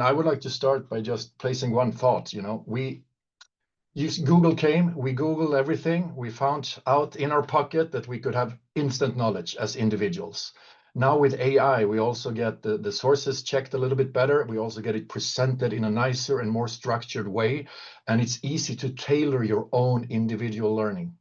I would like to start by just placing one thought. Google came, we Googled everything. We found out in our pocket that we could have instant knowledge as individuals. Now with AI, we also get the sources checked a little bit better. We also get it presented in a nicer and more structured way. And it's easy to tailor your own individual learning.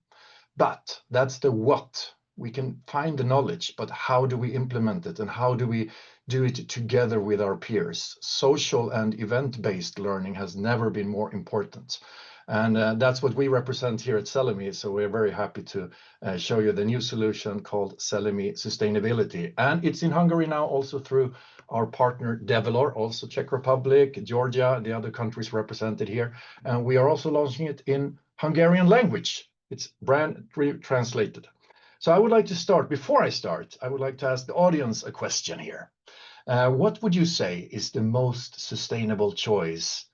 But that's the what. We can find the knowledge, but how do we implement it and how do we do it together with our peers? Social and event-based learning has never been more important. And that's what we represent here at Celemi. So we're very happy to show you the new solution called Celemi Sustainability. And it's in Hungary now also through our partner DEVELOR, also Czech Republic, Georgia, the other countries represented here. And we are also launching it in Hungarian language. It's brand translated. So I would like to start, before I start, I would like to ask the audience a question here. What would you say is the most sustainable choice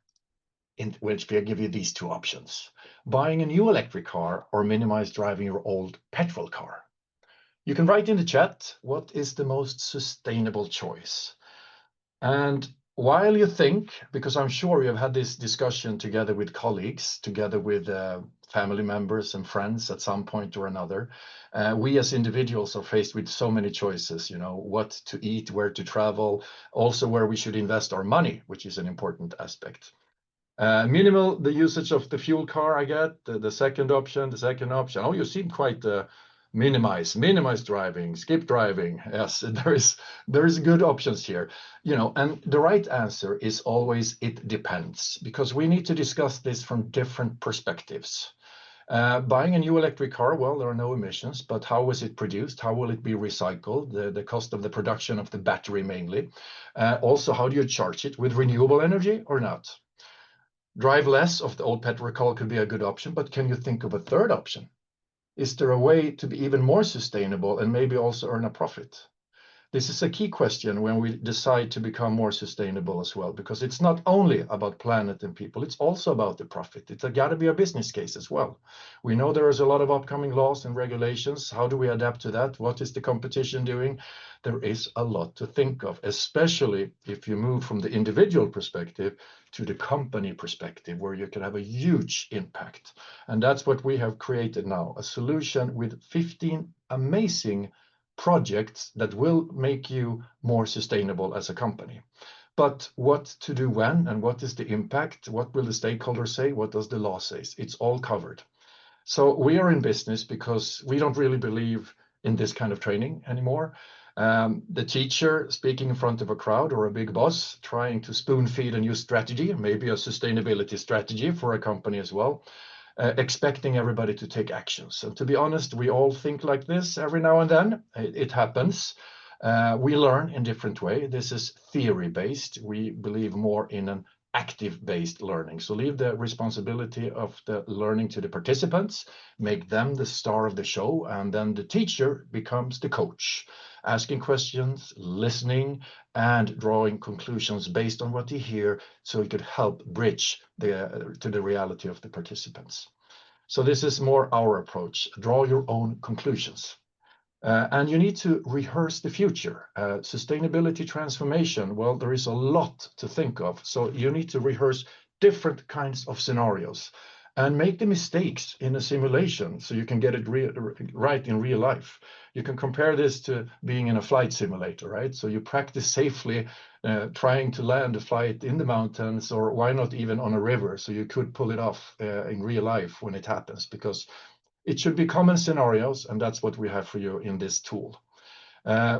in which we give you these two options? Buying a new electric car or minimize driving your old petrol car? You can write in the chat, what is the most sustainable choice? And while you think, because I'm sure you have had this discussion together with colleagues, together with family members and friends at some point or another, we as individuals are faced with so many choices, what to eat, where to travel, also where we should invest our money, which is an important aspect. Minimal the usage of the fuel car, I get the second option. Oh, you seem quite minimize driving, skip driving. Yes, there is good options here, and the right answer is always it depends, because we need to discuss this from different perspectives. Buying a new electric car, well, there are no emissions, but how was it produced? How will it be recycled? The cost of the production of the battery mainly. Also, how do you charge it, with renewable energy or not? Drive less of the old petrol car could be a good option, but can you think of a third option? Is there a way to be even more sustainable and maybe also earn a profit? This is a key question when we decide to become more sustainable as well, because it's not only about planet and people, it's also about the profit. It's got to be a business case as well. We know there is a lot of upcoming laws and regulations. How do we adapt to that? What is the competition doing? There is a lot to think of, especially if you move from the individual perspective to the company perspective, where you can have a huge impact. And that's what we have created now, a solution with 15 amazing projects that will make you more sustainable as a company. But what to do when, and what is the impact? What will the stakeholders say? What does the law say? It's all covered. So we are in business because we don't really believe in this kind of training anymore. The teacher speaking in front of a crowd, or a big boss trying to spoon feed a new strategy, maybe a sustainability strategy for a company as well, expecting everybody to take actions. And to be honest, we all think like this every now and then. It happens. We learn in different way. This is theory-based. We believe more in an active-based learning. So leave the responsibility of the learning to the participants, make them the star of the show, and then the teacher becomes the coach, asking questions, listening, and drawing conclusions based on what you hear, so it could help bridge to the reality of the participants. So this is more our approach. Draw your own conclusions. And you need to rehearse the future. Sustainability transformation, well, there is a lot to think of. So you need to rehearse different kinds of scenarios and make the mistakes in a simulation so you can get it right in real life. You can compare this to being in a flight simulator, right? So you practice safely trying to land a flight in the mountains, or why not even on a river, so you could pull it off in real life when it happens, because it should be common scenarios, and that's what we have for you in this tool.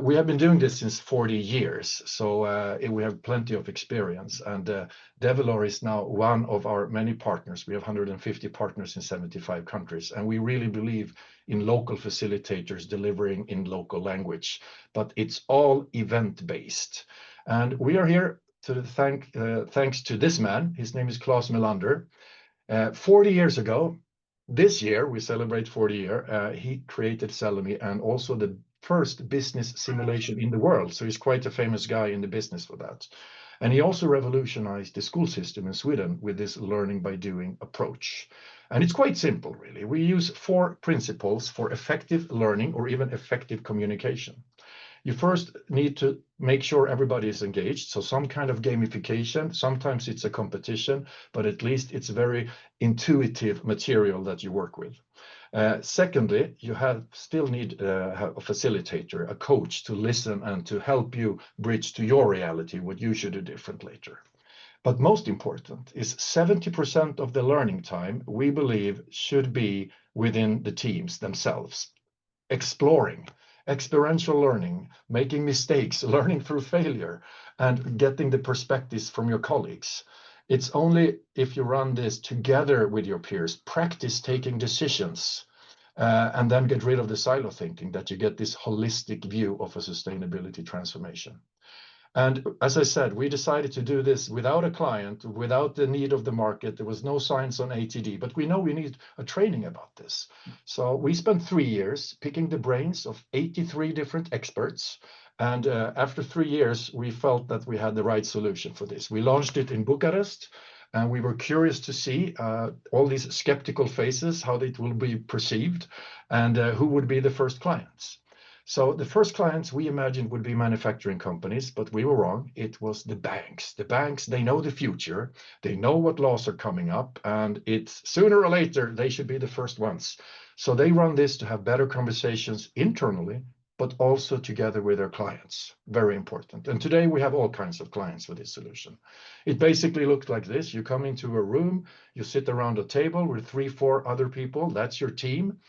We have been doing this since 40 years, so we have plenty of experience, and DEVELOR is now one of our many partners. We have 150 partners in 75 countries, and we really believe in local facilitators delivering in local language, but it's all event-based. And we are here to thanks to this man. His name is Claes Melander. 40 years ago, this year we celebrate 40 years, he created Celemi, and also the first business simulation in the world. So he's quite a famous guy in the business for that. And he also revolutionized the school system in Sweden with this learning by doing approach. And it's quite simple, really. We use 4 principles for effective learning, or even effective communication. You first need to make sure everybody is engaged. So some kind of gamification, sometimes it's a competition, but at least it's very intuitive material that you work with. Secondly, you still need a facilitator, a coach to listen and to help you bridge to your reality what you should do different later. But most important is 70% of the learning time we believe should be within the teams themselves, exploring, experiential learning, making mistakes, learning through failure, and getting the perspectives from your colleagues. It's only if you run this together with your peers, practice taking decisions, and then get rid of the silo thinking, that you get this holistic view of a sustainability transformation. And as I said, we decided to do this without a client, without the need of the market. There was no science on ATD, but we know we need a training about this. So we spent 3 years picking the brains of 83 different experts. And after 3 years, we felt that we had the right solution for this. We launched it in Bucharest, and we were curious to see all these skeptical faces, how it will be perceived, and who would be the first clients. So the first clients we imagined would be manufacturing companies, but we were wrong. It was the banks. The banks, they know the future. They know what laws are coming up, and it's sooner or later, they should be the first ones. So they run this to have better conversations internally, but also together with their clients. Very important. And today we have all kinds of clients with this solution. It basically looks like this. You come into a room, you sit around a table with 3, 4 other people. That's your team.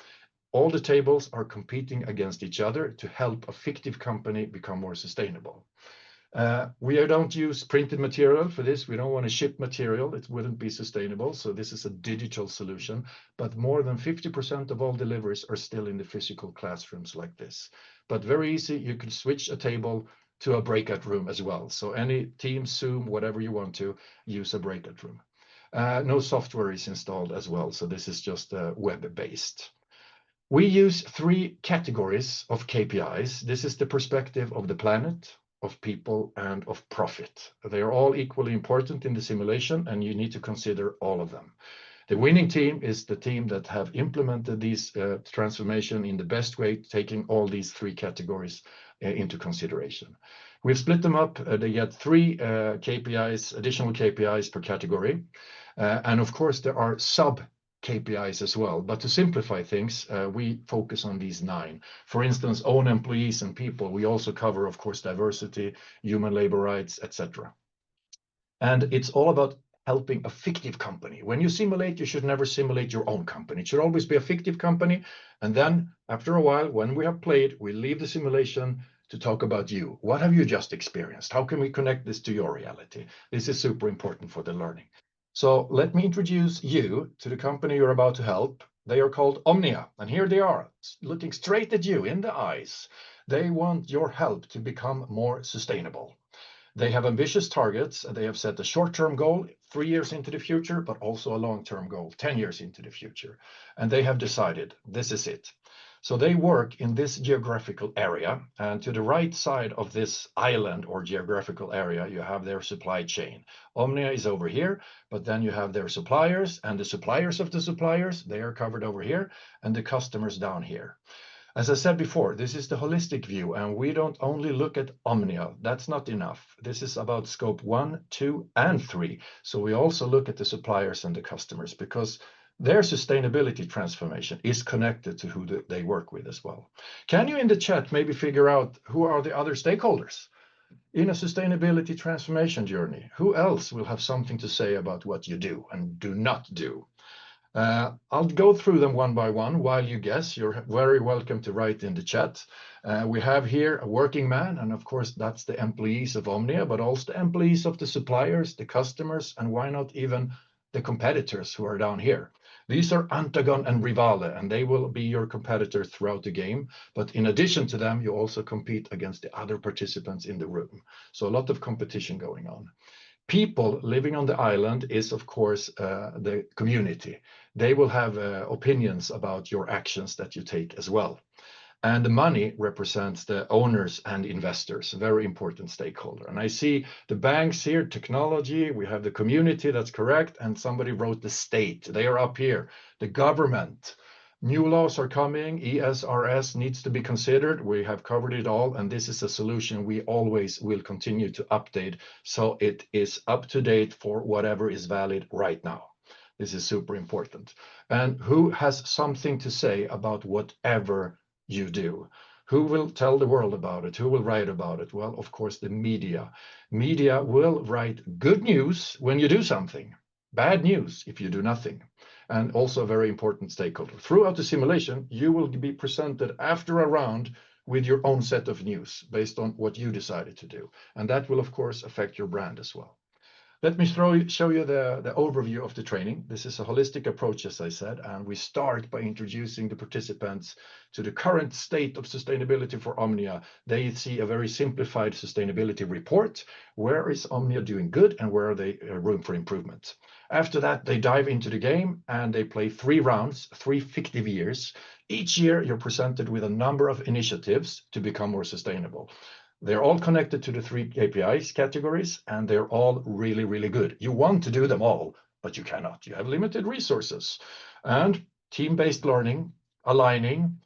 All the tables are competing against each other to help a fictive company become more sustainable. We don't use printed material for this. We don't want to ship material. It wouldn't be sustainable. So this is a digital solution, but more than 50% of all deliveries are still in the physical classrooms like this. But very easy, you can switch a table to a breakout room as well. So any Teams, Zoom, whatever you want to, use a breakout room. No software is installed as well. So this is just web-based. We use 3 categories of KPIs. This is the perspective of the planet, of people, and of profit. They are all equally important in the simulation, and you need to consider all of them. The winning team is the team that have implemented these transformation in the best way, taking all these 3 categories into consideration. We've split them up. They get 3 KPIs, additional KPIs per category. And of course, there are sub KPIs as well. But to simplify things, we focus on these 9. For instance, own employees and people. We also cover, of course, diversity, human labor rights, etc. And it's all about helping a fictive company. When you simulate, you should never simulate your own company. It should always be a fictive company. And then after a while, when we have played, we leave the simulation to talk about you. What have you just experienced? How can we connect this to your reality? This is super important for the learning. So let me introduce you to the company you're about to help. They are called Omnia, and here they are, looking straight at you in the eyes. They want your help to become more sustainable. They have ambitious targets. They have set a short-term goal 3 years into the future, but also a long-term goal 10 years into the future. And they have decided this is it. So they work in this geographical area, and to the right side of this island or geographical area, you have their supply chain. Omnia is over here, but then you have their suppliers, and the suppliers of the suppliers, they are covered over here, and the customers down here. As I said before, this is the holistic view, and we don't only look at Omnia. That's not enough. This is about scope 1, 2, and 3. So we also look at the suppliers and the customers, because their sustainability transformation is connected to who they work with as well. Can you in the chat maybe figure out who are the other stakeholders in a sustainability transformation journey? Who else will have something to say about what you do and do not do? I'll go through them one by one while you guess. You're very welcome to write in the chat. We have here a working man, and of course that's the employees of Omnia, but also the employees of the suppliers, the customers, and why not even the competitors who are down here. These are Antagon and Rivale, and they will be your competitors throughout the game. But in addition to them, you also compete against the other participants in the room. So a lot of competition going on. People living on the island is, of course, the community. They will have opinions about your actions that you take as well. And the money represents the owners and investors, a very important stakeholder. And I see the banks here, technology, we have the community, that's correct. And somebody wrote the state, they are up here, the government. New laws are coming, ESRS needs to be considered. We have covered it all, and this is a solution we always will continue to update so it is up to date for whatever is valid right now. This is super important. And who has something to say about whatever you do? Who will tell the world about it? Who will write about it? Well, of course, the media. Media will write good news when you do something, bad news if you do nothing. And also a very important stakeholder. Throughout the simulation, you will be presented after a round with your own set of news based on what you decided to do. And that will, of course, affect your brand as well. Let me show you the overview of the training. This is a holistic approach, as I said, and we start by introducing the participants to the current state of sustainability for Omnia. They see a very simplified sustainability report. Where is Omnia doing good and where are they room for improvement? After that, they dive into the game and they play 3 rounds, 3 fictive years. Each year, you're presented with a number of initiatives to become more sustainable. They're all connected to the 3 KPIs categories, and they're all really, really good. You want to do them all, but you cannot. You have limited resources. And team-based learning, aligning,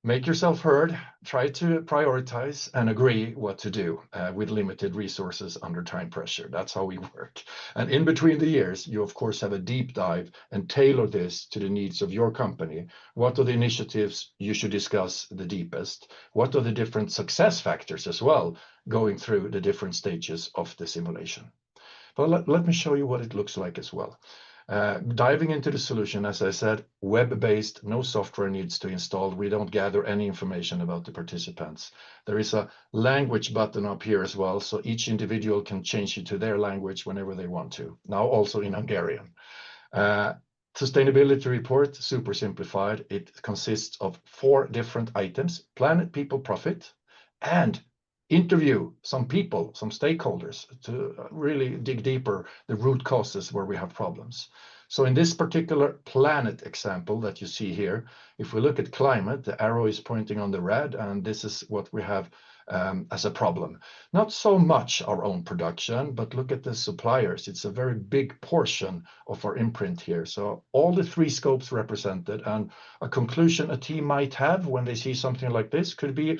make yourself heard, try to prioritize and agree what to do with limited resources under time pressure. That's how we work. And in between the years, you of course have a deep dive and tailor this to the needs of your company. What are the initiatives you should discuss the deepest? What are the different success factors as well, going through the different stages of the simulation? But let me show you what it looks like as well. Diving into the solution, as I said, web-based, no software needs to install. We don't gather any information about the participants. There is a language button up here as well, so each individual can change it to their language whenever they want to, now also in Hungarian. Sustainability report, super simplified. It consists of 4 different items: planet, people, profit, and interview some people, some stakeholders to really dig deeper the root causes where we have problems. So in this particular planet example that you see here, if we look at climate, the arrow is pointing on the red, and this is what we have as a problem. Not so much our own production, but look at the suppliers. It's a very big portion of our imprint here. So all the 3 scopes represented, and a conclusion a team might have when they see something like this could be,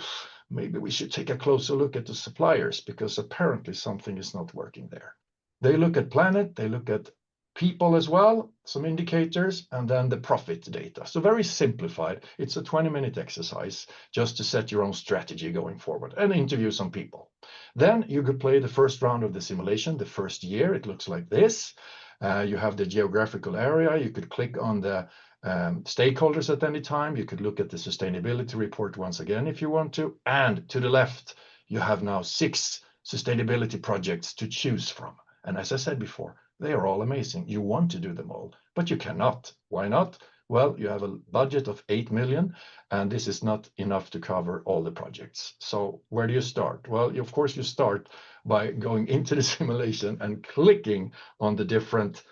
maybe we should take a closer look at the suppliers because apparently something is not working there. They look at planet, they look at people as well, some indicators, and then the profit data. So very simplified. It's a 20-minute exercise just to set your own strategy going forward and interview some people. Then you could play the first round of the simulation, the first year. It looks like this. You have the geographical area. You could click on the stakeholders at any time. You could look at the sustainability report once again if you want to. And to the left, you have now 6 sustainability projects to choose from. And as I said before, they are all amazing. You want to do them all, but you cannot. Why not? Well, you have a budget of 8 million, and this is not enough to cover all the projects. So where do you start? Well, of course, you start by going into the simulation and clicking on the different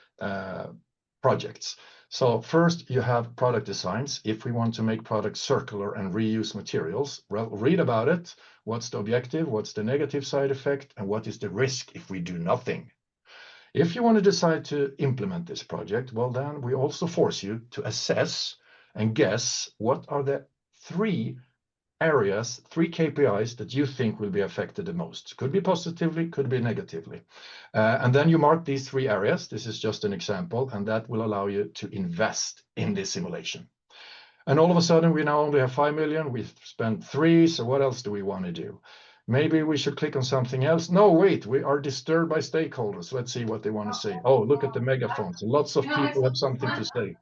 projects. So first you have product designs. If we want to make products circular and reuse materials, well, read about it. What's the objective? What's the negative side effect? And what is the risk if we do nothing? If you want to decide to implement this project, well, then we also force you to assess and guess what are the 3 areas, 3 KPIs that you think will be affected the most. Could be positively, could be negatively. And then you mark these 3 areas. This is just an example, and that will allow you to invest in this simulation. And all of a sudden, we now only have 5 million. We've spent 3, so what else do we want to do? Maybe we should click on something else. No, wait, we are disturbed by stakeholders. Let's see what they want to say. Oh, look at the megaphones. Lots of people have something to say.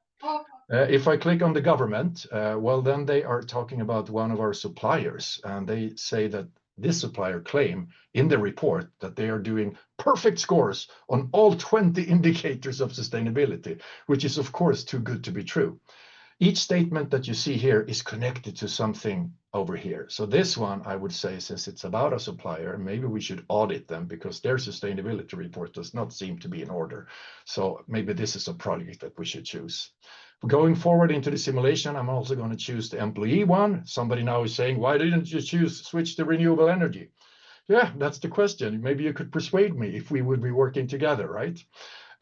If I click on the government, well, then they are talking about one of our suppliers, and they say that this supplier claim in the report that they are doing perfect scores on all 20 indicators of sustainability, which is, of course, too good to be true. Each statement that you see here is connected to something over here. So this one, I would say, since it's about a supplier, maybe we should audit them because their sustainability report does not seem to be in order. So maybe this is a project that we should choose. Going forward into the simulation, I'm also going to choose the employee one. Somebody now is saying, why didn't you switch to renewable energy? Yeah, that's the question. Maybe you could persuade me if we would be working together, right?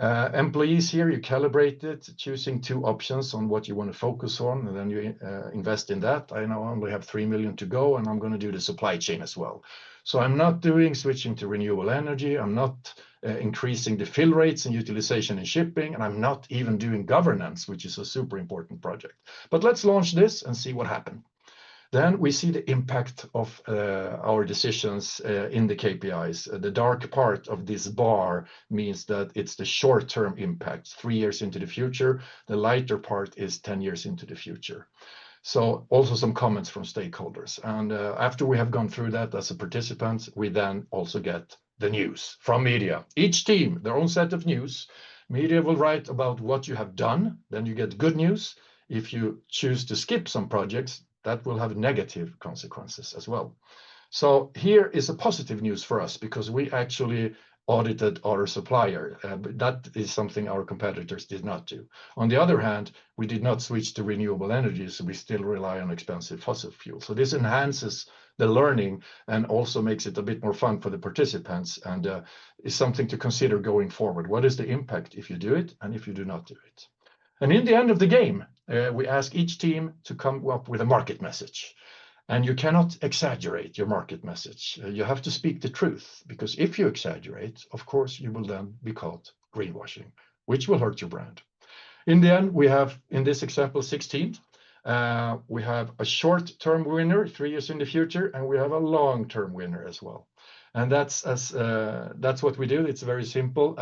Employees here, you calibrate it, choosing 2 options on what you want to focus on, and then you invest in that. I now only have 3 million to go, and I'm going to do the supply chain as well. So I'm not doing switching to renewable energy. I'm not increasing the fill rates and utilization in shipping, and I'm not even doing governance, which is a super important project. But let's launch this and see what happens. Then we see the impact of our decisions in the KPIs. The dark part of this bar means that it's the short-term impact, 3 years into the future. The lighter part is 10 years into the future. So also some comments from stakeholders. And after we have gone through that as a participant, we then also get the news from media. Each team, their own set of news. Media will write about what you have done. Then you get good news. If you choose to skip some projects, that will have negative consequences as well. So here is a positive news for us because we actually audited our supplier. But that is something our competitors did not do. On the other hand, we did not switch to renewable energy, so we still rely on expensive fossil fuel. So this enhances the learning and also makes it a bit more fun for the participants and is something to consider going forward. What is the impact if you do it and if you do not do it? And in the end of the game, we ask each team to come up with a market message. And you cannot exaggerate your market message. You have to speak the truth, because if you exaggerate, of course, you will then be caught greenwashing, which will hurt your brand. In the end, we have, in this example, 16. We have a short-term winner, 3 years in the future, and we have a long-term winner as well. And that's what we do. It's very simple,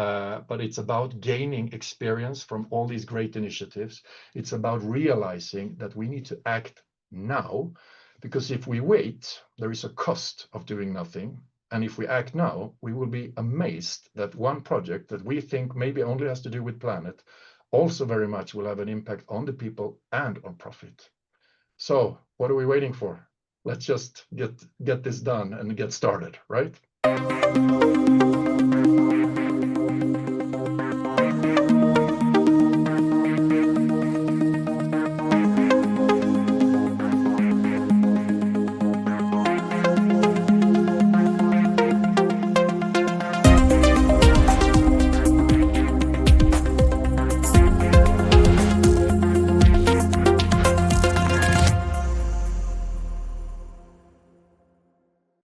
but it's about gaining experience from all these great initiatives. It's about realizing that we need to act now, because if we wait, there is a cost of doing nothing. And if we act now, we will be amazed that one project that we think maybe only has to do with planet also very much will have an impact on the people and on profit. So what are we waiting for? Let's just get this done and get started, right?